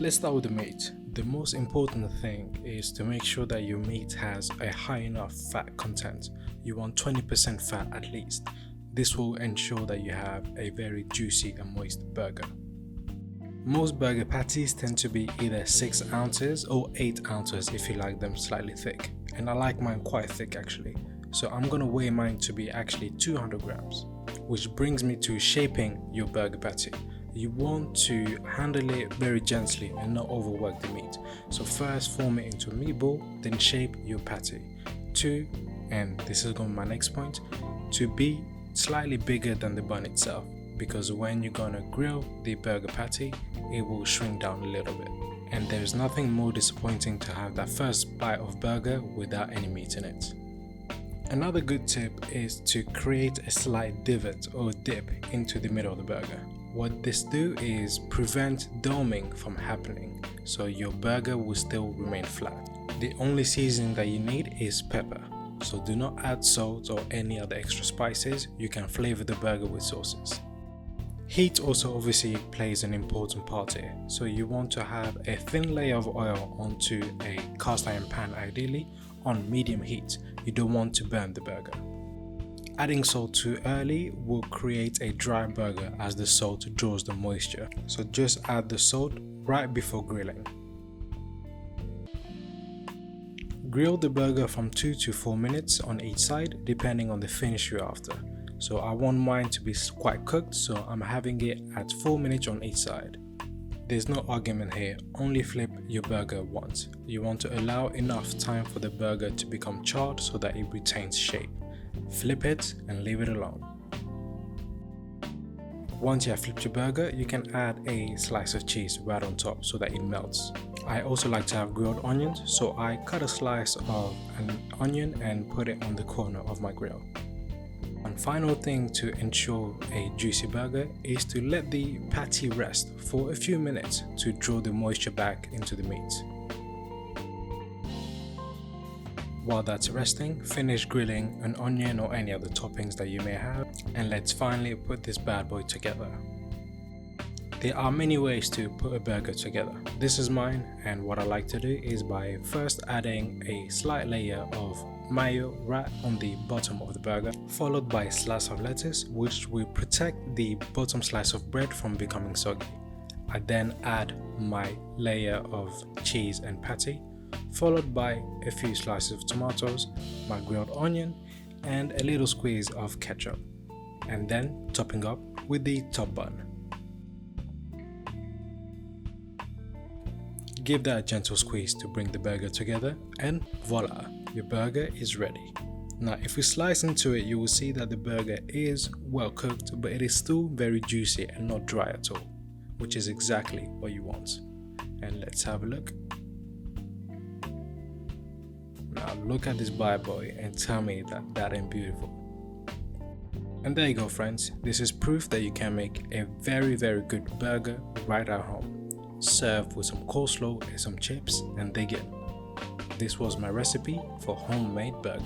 Let's start with the meat. The most important thing is to make sure that your meat has a high enough fat content. You want 20% fat at least. This will ensure that you have a very juicy and moist burger. Most burger patties tend to be either 6 ounces or 8 ounces if you like them slightly thick. And I like mine quite thick actually. So I'm gonna weigh mine to be actually 200 grams. Which brings me to shaping your burger patty. You want to handle it very gently and not overwork the meat. So first form it into a meatball, then shape your patty. 2, and this is going to be my next point, to be slightly bigger than the bun itself, because when you're gonna grill the burger patty, it will shrink down a little bit. And there's nothing more disappointing to have that first bite of burger without any meat in it. Another good tip is to create a slight divot or dip into the middle of the burger. What this do is prevent doming from happening, so your burger will still remain flat. The only seasoning that you need is pepper, so do not add salt or any other extra spices. You can flavor the burger with sauces. Heat also obviously plays an important part here, so you want to have a thin layer of oil onto a cast iron pan, ideally on medium heat. You don't want to burn the burger. Adding salt too early will create a dry burger as the salt draws the moisture, so just add the salt right before grilling. Grill the burger from 2 to 4 minutes on each side depending on the finish you're after. So I want mine to be quite cooked, so I'm having it at 4 minutes on each side. There's no argument here, only flip your burger once. You want to allow enough time for the burger to become charred so that it retains shape. Flip it and leave it alone. Once you have flipped your burger, you can add a slice of cheese right on top so that it melts. I also like to have grilled onions, so I cut a slice of an onion and put it on the corner of my grill. One final thing to ensure a juicy burger is to let the patty rest for a few minutes to draw the moisture back into the meat. While that's resting, finish grilling an onion or any other toppings that you may have, and let's finally put this bad boy together. There are many ways to put a burger together. This is mine, and what I like to do is by first adding a slight layer of mayo right on the bottom of the burger, followed by a slice of lettuce, which will protect the bottom slice of bread from becoming soggy. I then add my layer of cheese and patty, followed by a few slices of tomatoes, my grilled onion, and a little squeeze of ketchup, and then topping up with the top bun. Give that a gentle squeeze to bring the burger together, and voila, your burger is ready. Now if we slice into it, you will see that the burger is well cooked, but it is still very juicy and not dry at all, which is exactly what you want. And let's have a look. Now look at this bad boy and tell me that that ain't beautiful. And there you go friends, this is proof that you can make a very good burger right at home. Serve with some coleslaw and some chips and dig in. This was my recipe for homemade burger.